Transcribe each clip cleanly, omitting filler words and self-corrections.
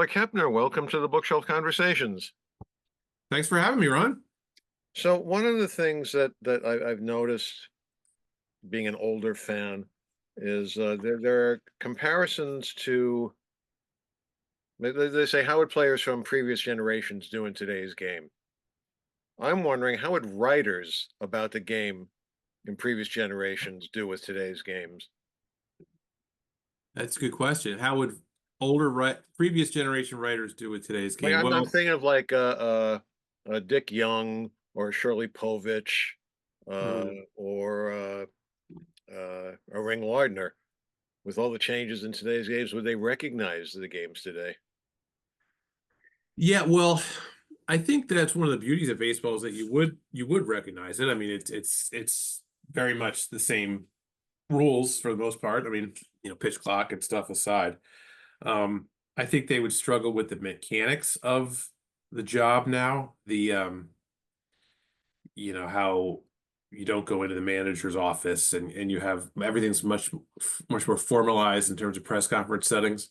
Tyler Kepner. Welcome to the Bookshelf Conversations. Thanks for having me, Ron. So one of the things that I've noticed being an older fan is there are comparisons to they say how would players from previous generations do in today's game? I'm wondering how would writers about the game in previous generations do with today's games? That's a good question. How would previous generation writers do with today's Like game? I'm Well, thinking of like a Dick Young or Shirley Povich mhm. or a Ring Lardner. With all the changes in today's games, would they recognize the games today? Yeah, well, I think that's one of the beauties of baseball is that you would recognize it. I mean, it's very much the same rules for the most part. I mean, pitch clock and stuff aside. I think they would struggle with the mechanics of the job now. How you don't go into the manager's office and you have everything's much more formalized in terms of press conference settings.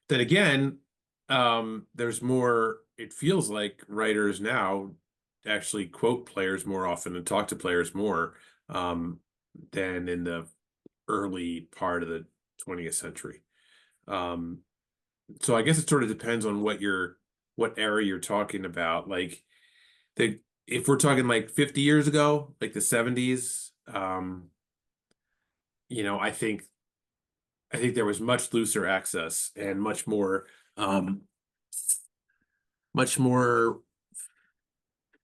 Then again, there's more, it feels like writers now actually quote players more often and talk to players more than in the early part of the 20th century. Um, so I guess it sort of depends on what era you're talking about. Like if we're talking like 50 years ago, like the 70s, you know, I think there was much looser access and um much more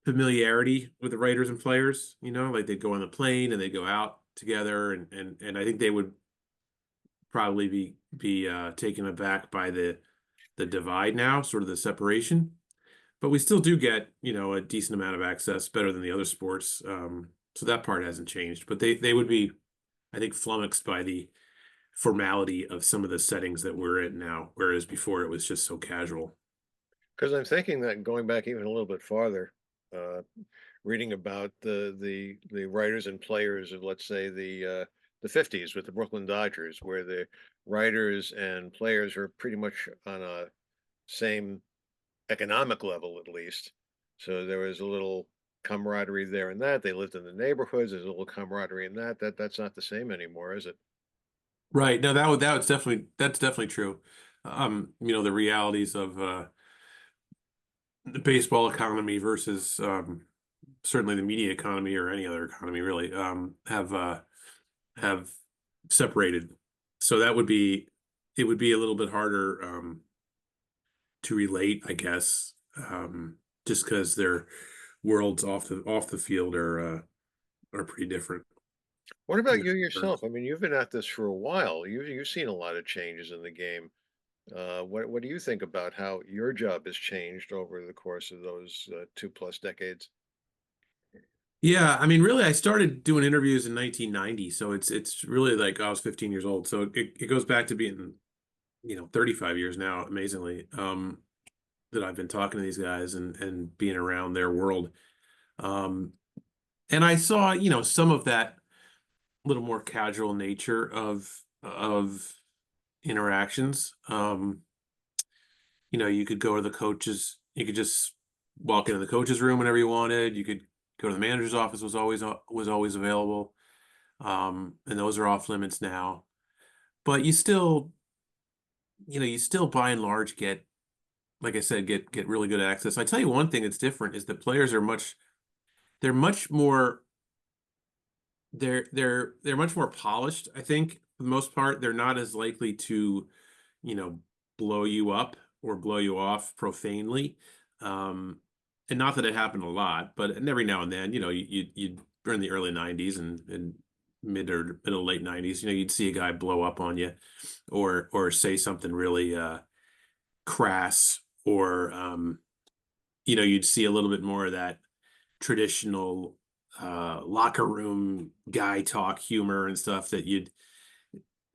familiarity with the writers and players, like they'd go on the plane and they'd go out together and I think they would probably be taken aback by the divide now, sort of the separation. But we still do get, a decent amount of access, better than the other sports. So that part hasn't changed. But they would be, I think, flummoxed by the formality of some of the settings that we're in now, whereas before it was just so casual. Because I'm thinking that going back even a little bit farther, uh, reading about the writers and players of, let's say, the 50s with the Brooklyn Dodgers, where the writers and players are pretty much on a same economic level, at least. So there was a little camaraderie there and that. They lived in the neighborhoods. There's a little camaraderie in that. That's not the same anymore, is it? Right. No, that's definitely true. The realities of the baseball economy versus certainly the media economy or any other economy really have separated. So it would be a little bit harder to relate, I guess, just because their worlds off the field are pretty different What in about that you regard. yourself? I mean, you've been at this for a while. You've seen a lot of changes in the game. What do you think about how your job has changed over the course of those 2+ decades? Yeah, I mean, really, I started doing interviews in 1990, so it's really like I was 15 years old. So it goes back to being, 35 years now, amazingly, that I've been talking to these guys and being around their world. Um, and I saw, some of that little more casual nature of interactions. You could go to the coaches, you could just walk into the coach's room whenever you wanted. You could go to the manager's office was always available. And those are off limits now. But you still by and large get, like I said, get really good access. I tell you one thing that's different is that players they're much more they're much more polished, I think, for the most part. They're not as likely to, you know, blow you up or blow you off profanely. Um, and not that it happened a lot, but every now and then, you during the early 90s and mid or middle late 90s, you'd see a guy blow up on you or say something really crass or you'd see a little bit more of that traditional locker room guy talk humor and stuff that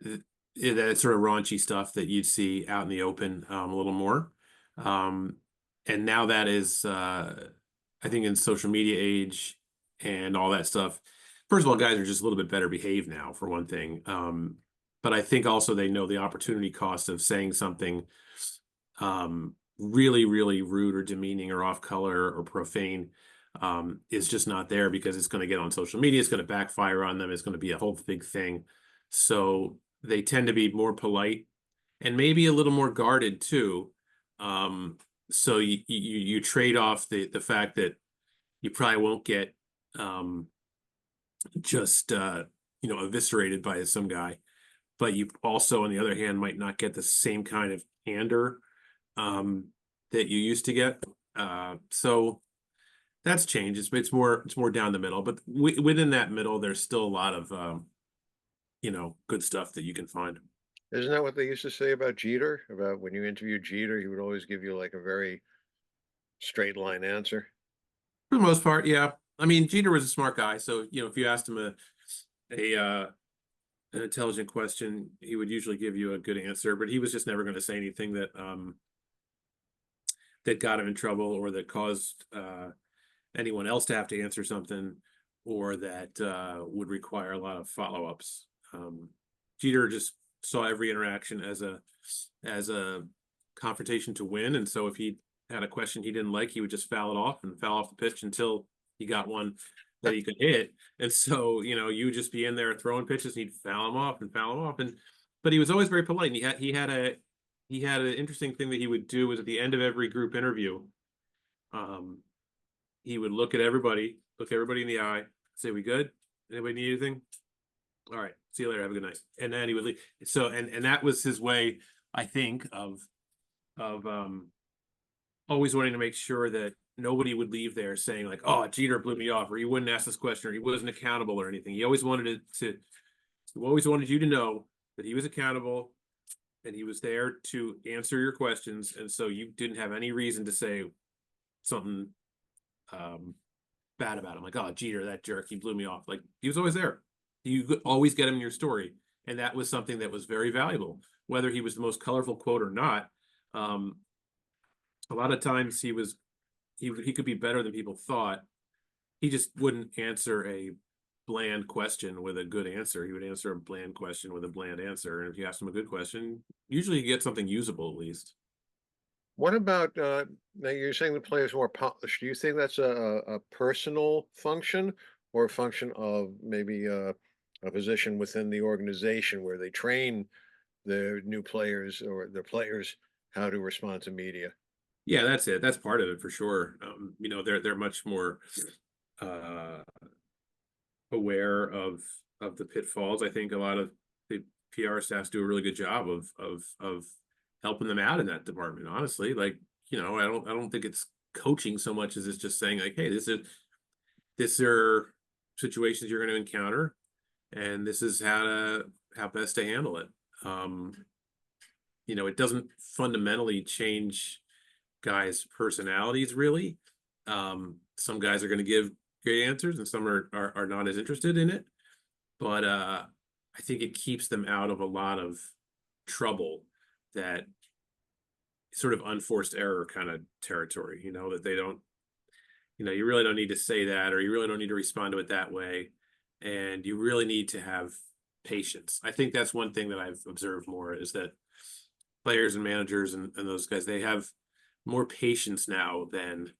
sort of raunchy stuff that you'd see out in the open a little more. Um, and now that is, I think, in social media age and all that stuff. First of all, guys are just a little bit better behaved now, for one thing. But I think also they know the opportunity cost of saying something really, really rude or demeaning or off color or profane, is just not there because it's going to get on social media. It's going to backfire on them. It's going to be a whole big thing. So they tend to be more polite and maybe a little more guarded too. Um, so you trade off the fact that you probably won't get just eviscerated by some guy, but you also, on the other hand, might not get the same kind of candor um, that you used to get. So that's changed. It's more down the middle, but within that middle, there's still a lot of good stuff that you can find. Isn't that what they used to say about Jeter? About when you interviewed Jeter, he would always give you like a very straight line answer. For the most part, yeah. I mean, Jeter was a smart guy, so if you asked him a an intelligent question, he would usually give you a good answer. But he was just never going to say anything that got him in trouble or that caused anyone else to have to answer something or that would require a lot of follow-ups. Jeter just saw every interaction as a confrontation to win, and so if he had a question he didn't like, he would just foul it off and foul off the pitch until he got one that he could hit. And so you would just be in there throwing pitches, and he'd foul him off and foul him off, but he was always very polite. And he had an interesting thing that he would do was at the end of every group interview, he would look everybody in the eye, say, "We good? Anybody need anything? All right, see you later. Have a good night." And then he would leave. So, and that was his way, I think, of always wanting to make sure that nobody would leave there saying like, "Oh, Jeter blew me off," or "He wouldn't ask this question," or "He wasn't accountable," or anything. He always wanted you to know that he was accountable and he was there to answer your questions, and so you didn't have any reason to say something bad about him, like, "Oh, Jeter, that jerk, he blew me off." Like, he was always there. You could always get him in your story, and that was something that was very valuable, whether he was the most colorful quote or not. Um, a lot of times he could be better than people thought. He just wouldn't answer a bland question with a good answer. He would answer a bland question with a bland answer, and if you asked him a good question, usually you get something usable at least. What about now? You're saying the player's more polished. Do you think that's a personal function or a function of maybe a position within the organization where they train the new players or the players how to respond to media? Yeah, that's it. That's part of it for sure. They're much more uh aware of the pitfalls. I think a lot of the PR staffs do a really good job of helping them out in that department. Honestly, like I don't think it's coaching so much as it's just saying like, "Hey, this are situations you're going to encounter, and this is how best to handle it." Um, it doesn't fundamentally change guys' personalities really. Some guys are going to give great answers, and some are not as interested in it. But I think it keeps them out of a lot of trouble, that sort of unforced error kind of territory, that they don't, you really don't need to say that, or you really don't need to respond to it that way. And you really need to have patience. I think that's one thing that I've observed more is that players and managers and those guys, they have more patience now than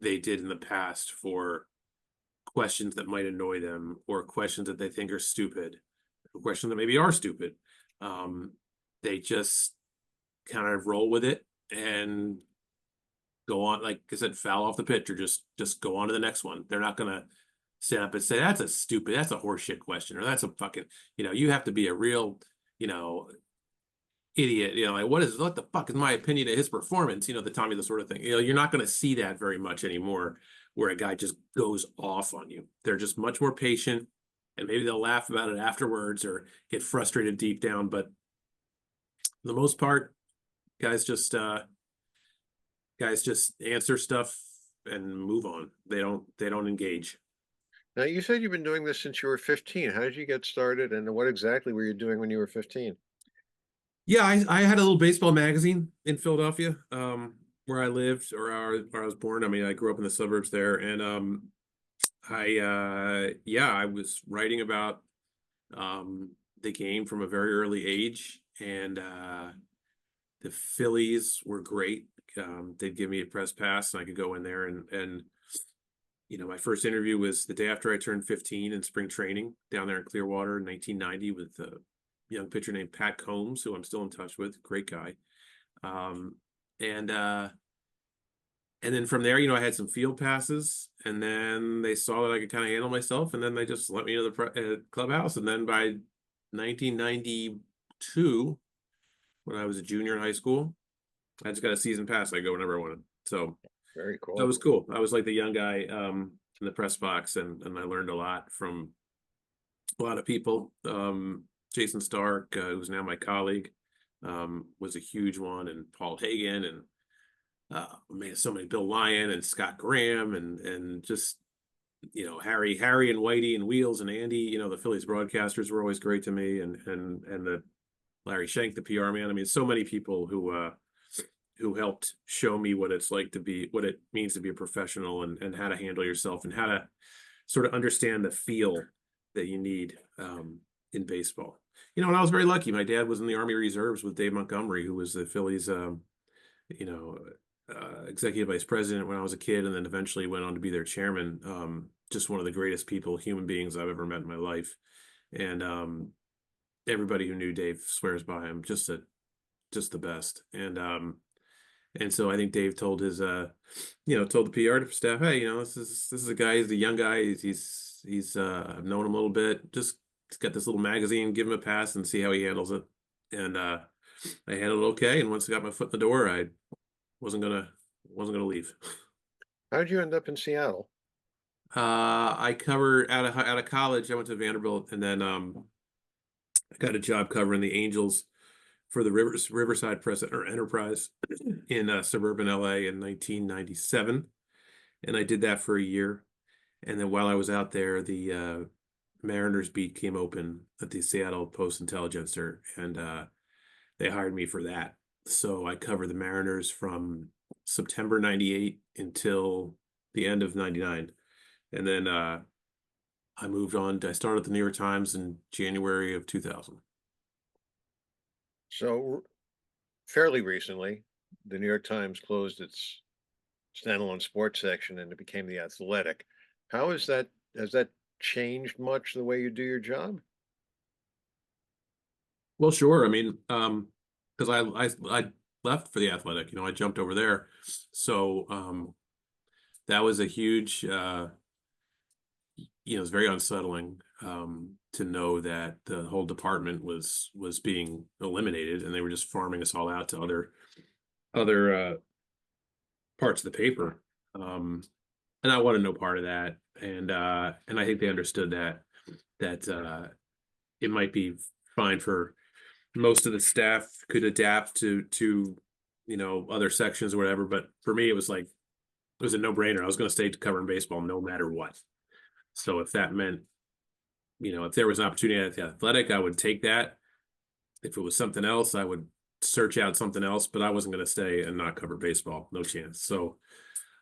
they did in the past for questions that might annoy them, or questions that they think are stupid, or questions that maybe are stupid. Um, they just kind of roll with it and go on, like I said, foul off the pitch, or just go on to the next one. They're not gonna stand up and say, that's a horseshit question, or that's a fucking, you have to be a real, you know, idiot, like, what the fuck is my opinion of his performance, the Tommy, the sort of thing. You're not going to see that very much anymore, where a guy just goes off on you. They're just much more patient, and maybe they'll laugh about it afterwards or get frustrated deep down, but for the most part, guys just guys just answer stuff and move on. They don't engage. Now, you said you've been doing this since you were 15. How did you get started, and what exactly were you doing when you were 15? Yeah, I had a little baseball magazine in Philadelphia, where I lived, or where I was born. I mean, I grew up in the suburbs there, and I was writing about the game from a very early age, and The Phillies were great. They'd give me a press pass and I could go in there and my first interview was the day after I turned 15 in spring training down there in Clearwater in 1990 with a young pitcher named Pat Combs, who I'm still in touch with. Great guy. Um, and then from there, I had some field passes, and then they saw that I could kind of handle myself, and then they just let me into the clubhouse. And then by 1992, when I was a junior in high school, I just got a season pass. I go whenever I wanted. So Very that cool. was cool. I was like the young guy in the press box, and I learned a lot from a lot of people. Jason Stark, who's now my colleague, was a huge one, and Paul Hagan, and man, so many, Bill Lyon and Scott Graham, and just Harry and Whitey and Wheels and Andy. The Phillies broadcasters were always great to me, and the Larry Shank, the PR man. I mean, so many people who helped show me what it means to be a professional, and how to handle yourself, and how to sort of understand the feel that you need in baseball. And I was very lucky. My dad was in the Army Reserves with Dave Montgomery, who was the Phillies, executive vice president when I was a kid, and then eventually went on to be their chairman. Just one of the greatest human beings I've ever met in my life. And everybody who knew Dave swears by him. Just the best. And so I think Dave told his told the PR staff, hey, this is a guy, he's a young guy, he's I've known him a little bit, just get this little magazine, give him a pass and see how he handles it. And I handled it okay, and once I got my foot in the door, I wasn't gonna leave. How did you end up in Seattle? I covered out of college. I went to Vanderbilt, and then I got a job covering the Angels for the Riverside Press or Enterprise in suburban LA in 1997, and I did that for a year. And then while I was out there, the Mariners beat came open at the Seattle Post-Intelligencer, and they hired me for that. So I covered the Mariners from September 98 until the end of 99. And then I moved on. I started at the New York Times in January of 2000. So fairly recently, the New York Times closed its standalone sports section and it became the Athletic. Has that changed much the way you do your job? Well, sure. I mean, because I left for the Athletic, I jumped over there. So that was a huge, it's very unsettling to know that the whole department was being eliminated, and they were just farming us all out to other parts of the paper. And I wanted no part of that. And I think they understood that it might be fine for most of the staff could adapt to other sections or whatever, but for me it was a no-brainer. I was going to stay covering baseball no matter what. So if that meant, if there was an opportunity at the Athletic, I would take that. If it was something else, I would search out something else, but I wasn't going to stay and not cover baseball. No chance. So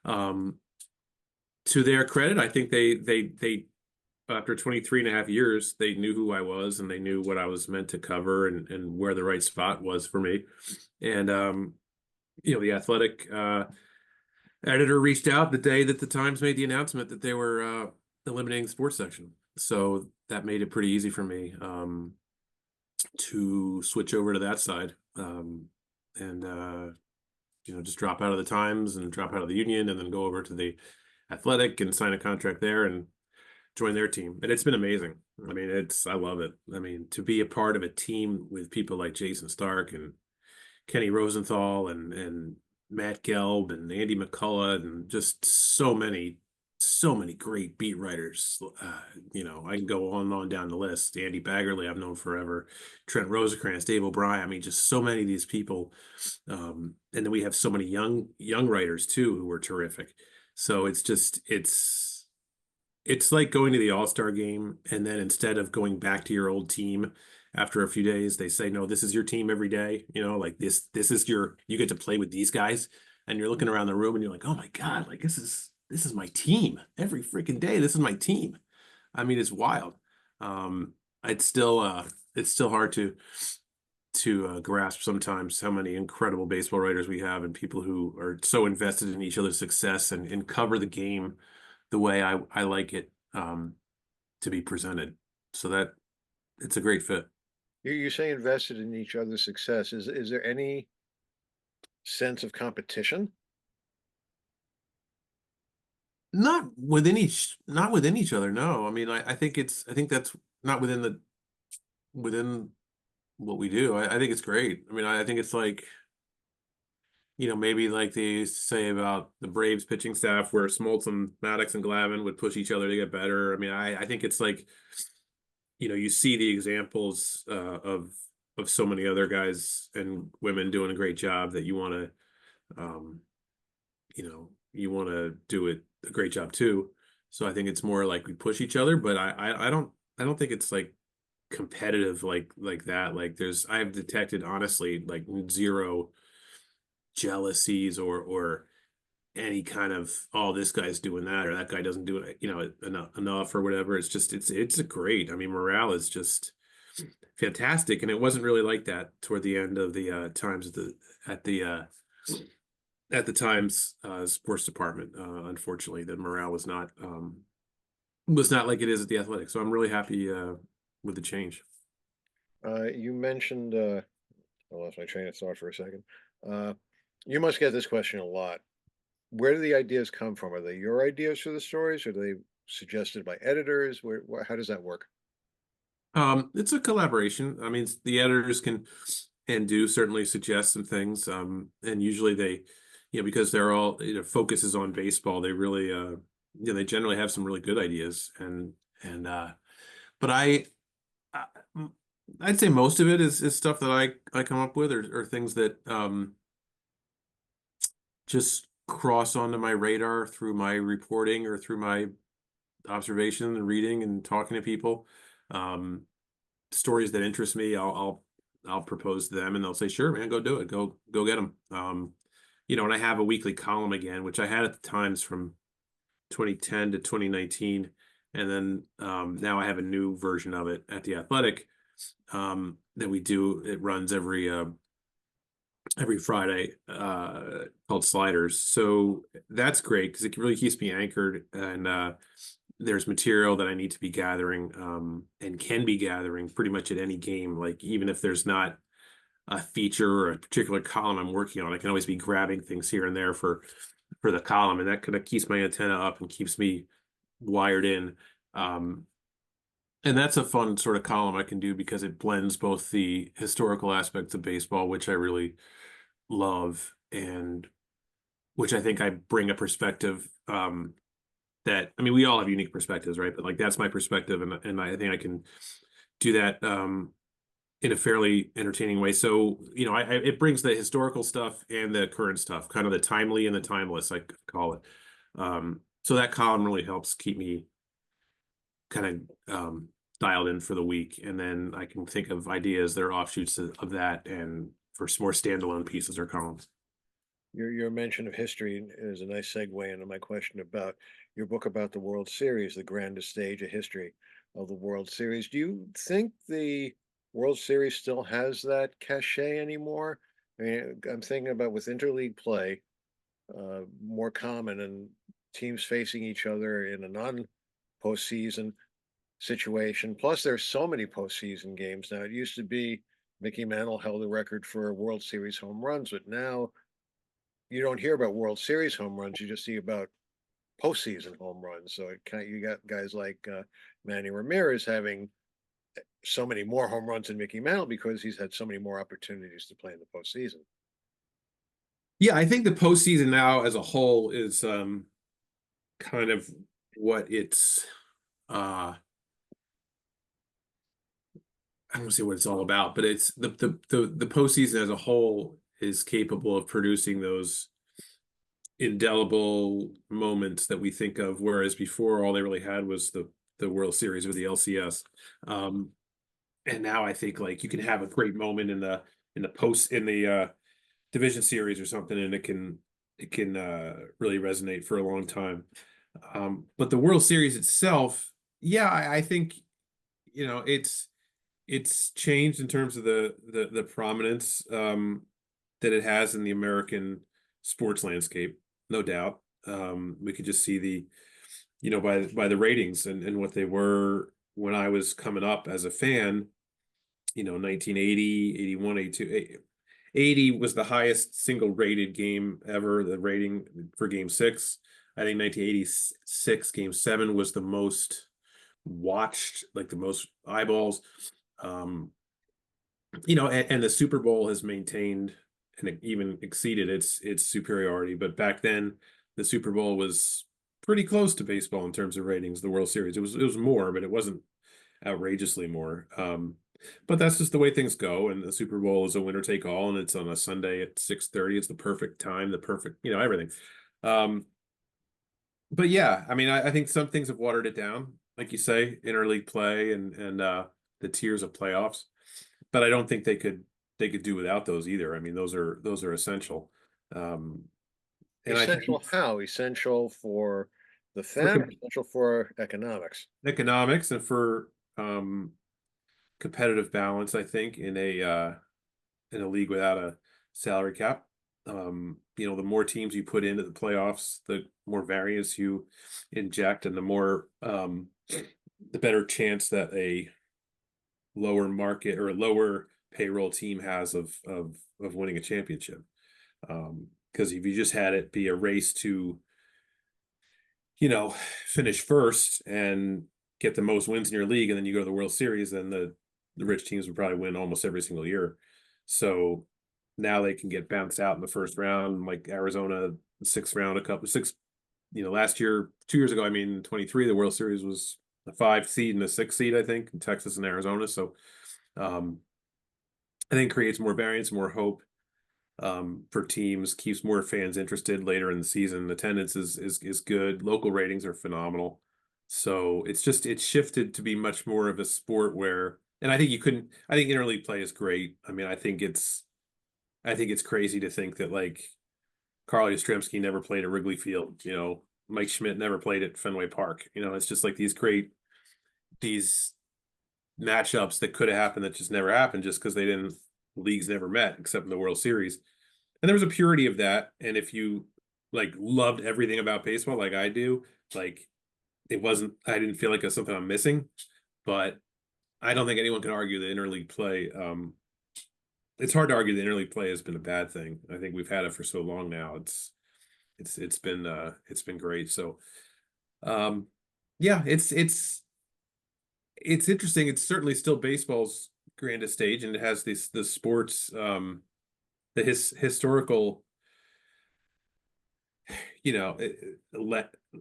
to their credit, I think they after 23 and a half years, they knew who I was, and they knew what I was meant to cover, and where the right spot was for me. And the Athletic editor reached out the day that the Times made the announcement that they were eliminating the sports section. So that made it pretty easy for me to switch over to that side, and just drop out of the Times and drop out of the Union, and then go over to the Athletic and sign a contract there and join their team. And it's been amazing. I mean, I love it. I mean, to be a part of a team with people like Jason Stark and Kenny Rosenthal and Matt Gelb and Andy McCullough, and just so many great beat writers. I can go on and on down the list. Andy Baggerly, I've known forever. Trent Rosencrantz, Dave O'Brien. I mean, just so many of these people. And then we have so many young writers too who were terrific. So it's like going to the All-Star game, and then instead of going back to your old team after a few days, they say, no, this is your team every day. Like this is you get to play with these guys, and you're looking around the room and you're like, oh my God, like this is my team every freaking day. This is my team. I mean, it's wild. It's still hard to to grasp sometimes how many incredible baseball writers we have and people who are so invested in each other's success and cover the game the way I like it to be presented. So that it's a great fit. You say invested in each other's success. Is there any sense of competition? Not within each other. No, I mean, I think that's not within what we do. I think it's great. I mean, I think it's like, maybe like they used to say about the Braves pitching staff where Smoltz and Maddox and Glavine would push each other to get better. I mean, I think it's like, you see the examples of so many other guys and women doing a great job that um, you want to do it a great job too. So I think it's more like we push each other, but I don't think it's like competitive like that. Like I've detected honestly like zero jealousies or any kind of, oh, this guy's doing that or that guy doesn't do it, enough or whatever. It's just it's a great. I mean, morale is just fantastic, and it wasn't really like that toward the end of the times at the uh at the Times sports department. Unfortunately, the morale was not like it is at the Athletic. So I'm really happy with the change. You mentioned, I lost my train of thought for a second. Uh, you must get this question a lot. Where do the ideas come from? Are they your ideas for the stories? Are they suggested by editors? How does that work? It's a collaboration. I mean, the editors can and do certainly suggest some things. And usually they, because they're all, focuses on baseball, they really, they generally have some really good ideas. And but I I'd say most of it is stuff that I come up with or things that just cross onto my radar through my reporting or through my observation and reading and talking to people. Um, Stories that interest me, I'll propose to them, and they'll say, "Sure, man, go do it. Go get them." And I have a weekly column again, which I had at the Times from 2010 to 2019, and then now I have a new version of it at the Athletic that we do. It runs every Friday called Sliders. So that's great because it really keeps me anchored and there's material that I need to be gathering and can be gathering pretty much at any game. Like even if there's not a feature or a particular column I'm working on, I can always be grabbing things here and there for the column, and that kind of keeps my antenna up and keeps me wired in. Um, and that's a fun sort of column I can do because it blends both the historical aspects of baseball, which I really love, and which I think I bring a perspective that, I mean, we all have unique perspectives, right? But like that's my perspective, and I think I can do that in a fairly entertaining way. So, it brings the historical stuff and the current stuff, kind of the timely and the timeless, I call it. So that column really helps keep me kind of dialed in for the week, and then I can think of ideas that are offshoots of that, and for some more standalone pieces or columns. Your mention of history is a nice segue into my question about your book about the World Series, the grandest stage of history of the World Series. Do you think the World Series still has that cachet anymore? I mean, I'm thinking about with interleague play, more common and teams facing each other in a non-postseason situation. Plus, there's so many postseason games now. It used to be Mickey Mantle held the record for World Series home runs, but now you don't hear about World Series home runs. You just see about postseason home runs. So you got guys like Manny Ramirez having so many more home runs than Mickey Mantle because he's had so many more opportunities to play in the postseason. Yeah, I think the postseason now as a whole is kind of what it's I don't say what it's all about, but it's the postseason as a whole is capable of producing those indelible moments that we think of, whereas before all they really had was the World Series or the LCS. Um, and now I think like you can have a great moment in the division series or something, and it can really resonate for a long time. But the World Series itself, yeah, I think it's it's changed in terms of the prominence that it has in the American sports landscape, no doubt. We could just see by the ratings and what they were when I was coming up as a fan, 1980, 81, 82. 80 was the highest single rated game ever, the rating for game six. I think 1986 game seven was the most watched, like the most eyeballs. Um, and the Super Bowl has maintained and even exceeded its superiority. But back then, the Super Bowl was pretty close to baseball in terms of ratings. The World Series, it was more, but it wasn't outrageously more. But that's just the way things go. And the Super Bowl is a winner take all, and it's on a Sunday at 6:30. It's the perfect time, the perfect, everything. Um, but yeah, I mean, I think some things have watered it down, like you say, interleague play and the tiers of playoffs. But I don't think they could do without those either. I mean, those are essential. Um, and I think Essential how? Essential for the for fan, essential for economics. economics and for competitive balance, I think in a league without a salary cap. The more teams you put into the playoffs, the more variance you inject, and the better chance that a lower market or a lower payroll team has of winning a championship. Because if you just had it be a race to, finish first and get the most wins in your league, and then you go to the World Series, then the rich teams would probably win almost every single year. So now they can get bounced out in the first round, like Arizona, sixth round, last year, 2 years ago, I mean, 23, the World Series was a 5 seed and a 6 seed, I think, in Texas and Arizona. So um, I think creates more variance, more hope for teams, keeps more fans interested later in the season. Attendance is good. Local ratings are phenomenal. So it's shifted to be much more of a sport where, and I think I think interleague play is great. I mean, I think it's crazy to think that like Carl Yastrzemski never played at Wrigley Field. Mike Schmidt never played at Fenway Park. It's just like these matchups that could have happened that just never happened just because leagues never met except in the World Series. And there was a purity of that. And if you like loved everything about baseball like I do, like I didn't feel like it was something I'm missing. But I don't think anyone can argue the interleague play. It's hard to argue the interleague play has been a bad thing. I think we've had it for so long now. It's been great. So yeah, it's interesting. It's certainly still baseball's grandest stage, and it has the sports historical,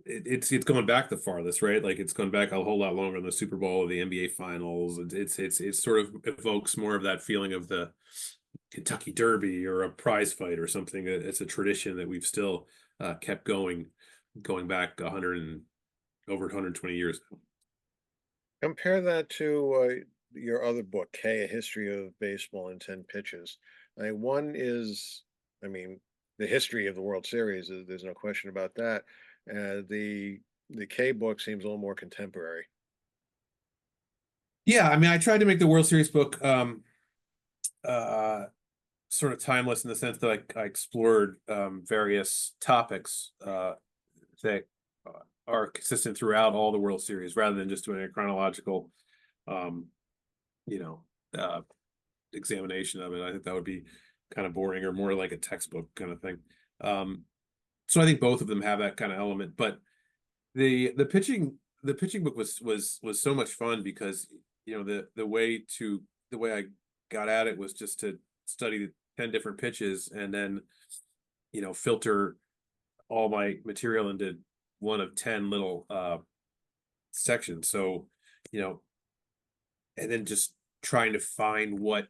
it's going back the farthest, right? Like it's going back a whole lot longer than the Super Bowl or the NBA Finals. It sort of evokes more of that feeling of the Kentucky Derby or a prize fight or something. It's a tradition that we've still kept going back 100 and over 120 years. Compare that to your other book, K, A History of Baseball in 10 Pitches. One is, I mean, the history of the World Series, there's no question about that. The K book seems a little more contemporary. Yeah, I mean, I tried to make the World Series book uh, sort of timeless in the sense that I explored various topics that are consistent throughout all the World Series, rather than just doing a chronological, um, you know, uh, examination of it. I think that would be kind of boring or more like a textbook kind of thing. Um, so I think both of them have that kind of element, but the pitching book was so much fun because the way I got at it was just to study the 10 different pitches and then filter all my material into one of 10 little sections. So you know and then just trying to find what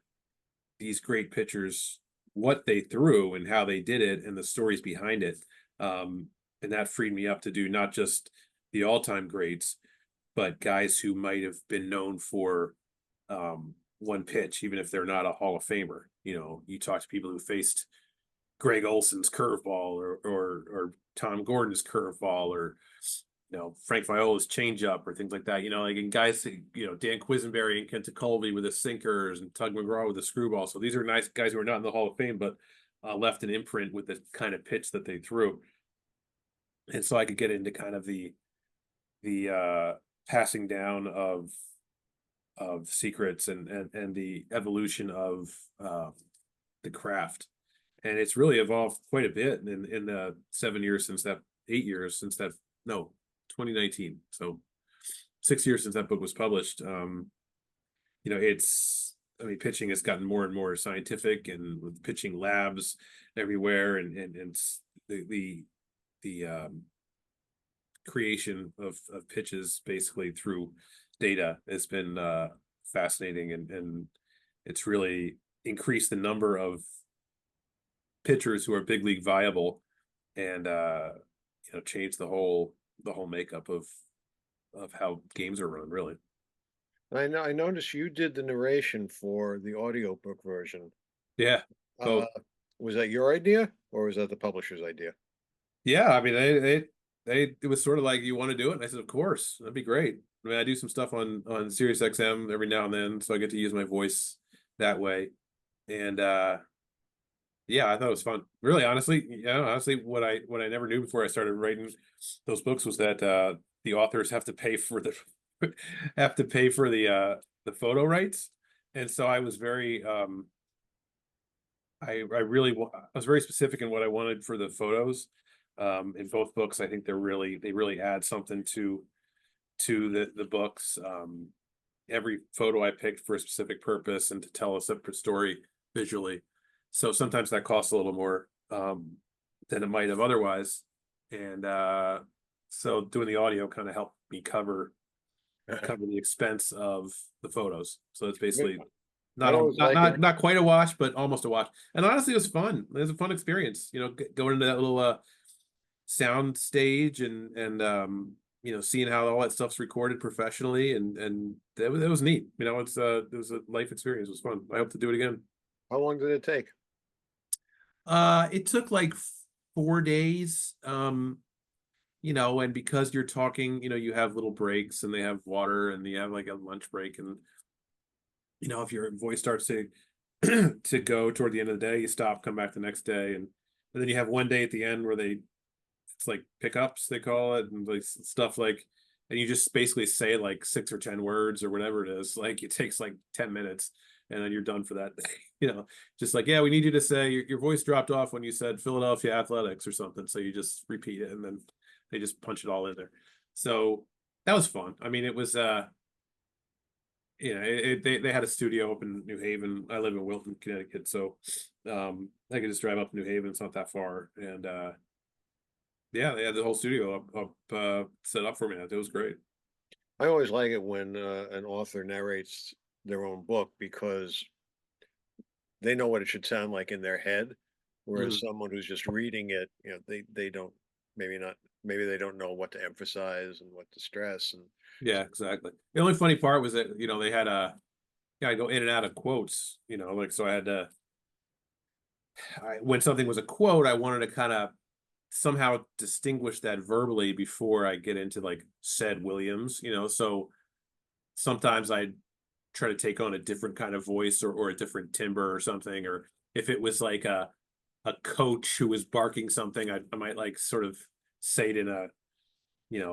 these great pitchers, what they threw and how they did it and the stories behind it. And that freed me up to do not just the all-time greats, but guys who might have been known for one pitch, even if they're not a Hall of Famer. You talk to people who faced Greg Olson's curveball or Tom Gordon's curveball or Frank Viola's changeup or things like that. Like in guys, Dan Quisenberry and Kent Colby with the sinkers and Tug McGraw with the screwball. So these are nice guys who are not in the Hall of Fame, but left an imprint with the kind of pitch that they threw. And so I could get into kind of the passing down of secrets and the evolution of the craft. And it's really evolved quite a bit in the 7 years since that, 8 years since that, no, 2019. So 6 years since that book was published. Pitching has gotten more and more scientific, and with pitching labs everywhere, and the creation of pitches basically through data has been fascinating, and it's really increased the number of pitchers who are big league viable, and changed the whole makeup of how games are run, really. I noticed you did the narration for the audiobook version. Yeah, Uh, both. was that your idea or was that the publisher's idea? Yeah, I mean, it was sort of like, you want to do it, and I said, of course, that'd be great. I mean, I do some stuff on Sirius XM every now and then, so I get to use my voice that way. And yeah, I thought it was fun. Really, honestly, what I never knew before I started writing those books was that the authors have to pay for the the photo rights. And so I was very I was very specific in what I wanted for the photos. In both books, I think they really add something to the books. Every photo I picked for a specific purpose and to tell a separate story visually. So sometimes that costs a little more than it might have otherwise. And so doing the audio kind of helped me cover the expense of the photos. So it's basically I always like it. not quite a wash, but almost a wash. And honestly, it was fun. It was a fun experience, going into that little sound stage, and seeing how all that stuff's recorded professionally, and that was neat. It was a life experience. It was fun. I hope to do it again. How long did it take? It took like 4 days. And because you're talking, you have little breaks, and they have water, and you have like a lunch break, and if your voice starts to to go toward the end of the day, you stop, come back the next day, and then you have one day at the end where it's like pickups, they call it, and like stuff like, and you just basically say like 6 or 10 words or whatever it is. Like it takes like 10 minutes, and then you're done for that day. Just like, yeah, we need you to say your voice dropped off when you said Philadelphia Athletics or something. So you just repeat it, and then they just punch it all in there. So that was fun. I mean, it was they had a studio up in New Haven. I live in Wilton, Connecticut, so I could just drive up to New Haven. It's not that far, and yeah, they had the whole studio up set up for me. It was great. I always like it when an author narrates their own book because they know what it should sound like in their head, whereas Mhm. someone who's just reading it, they don't, maybe they don't know what to emphasize and what to stress. And Yeah, exactly. The only funny part was that they had I go in and out of quotes. Like, so I had to, when something was a quote, I wanted to kind of somehow distinguish that verbally before I get into like said Williams. So sometimes I try to take on a different kind of voice, or a different timbre or something, or if it was like a coach who was barking something, I might like sort of say it in a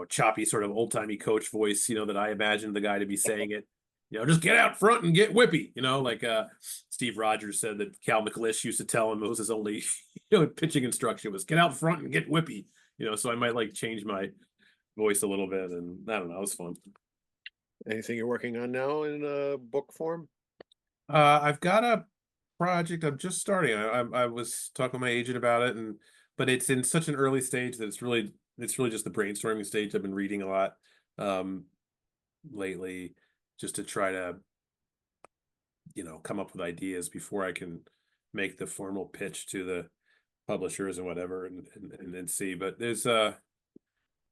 choppy sort of old timey coach voice, that I imagined the guy to be saying it. Just get out front and get whippy. Like Steve Rogers said that Cal McLish used to tell him it was his only pitching instruction was get out front and get whippy. So I might like change my voice a little bit, and I don't know, it was fun. anything you're working on now in book form? I've got a project I'm just starting. I was talking to my agent about it, but it's in such an early stage that it's really just the brainstorming stage. I've been reading a lot lately, just to try to come up with ideas before I can make the formal pitch to the publishers and whatever, and then see. But there's the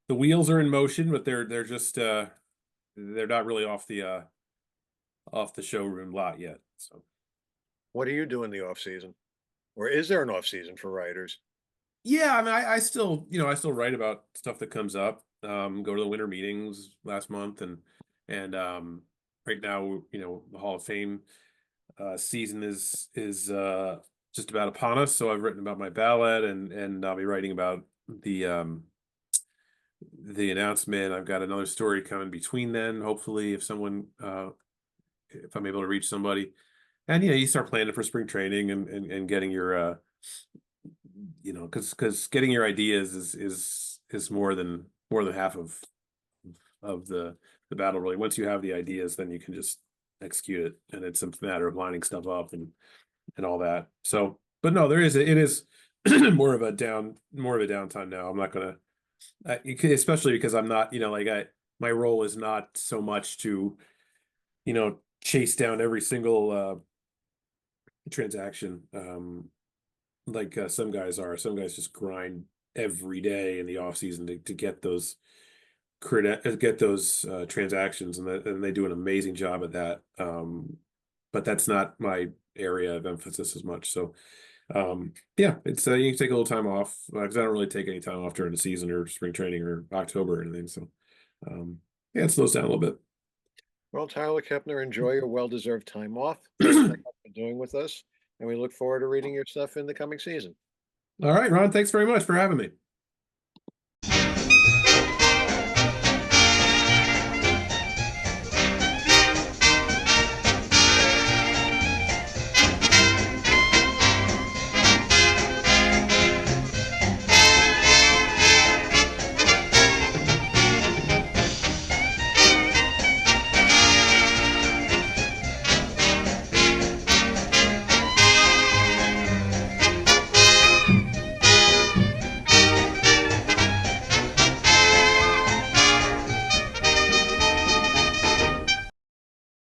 wheels are in motion, but they're just they're not really off the showroom lot yet. So What do you do in the off season? Or is there an off season for writers? yeah, I mean, I still, I still write about stuff that comes up. go to the winter meetings last month, and right now, the Hall of Fame season is just about upon us. So I've written about my ballot, and I'll be writing about the announcement. I've got another story coming between then, hopefully, if I'm able to reach somebody. And you start planning for spring training and getting your because getting your ideas is more than half of the battle, really. Once you have the ideas, then you can just execute it, and it's a matter of lining stuff up and all that. So, but no, it is more of a downtime now. I'm not gonna, especially because I'm not, my role is not so much to chase down every single transaction, like some guys are. Some guys just grind every day in the off season to get those transactions, and they do an amazing job at that. But that's not my area of emphasis as much. So, yeah, it's you can take a little time off, because I don't really take any time off during the season or spring training or October or anything. So, yeah, it slows down a little bit. Well, Tyler Kepner, enjoy your well-deserved time off. Thanks so much for doing with us, and we look forward to reading your stuff in the coming season. All right, Ron, thanks very much for having me.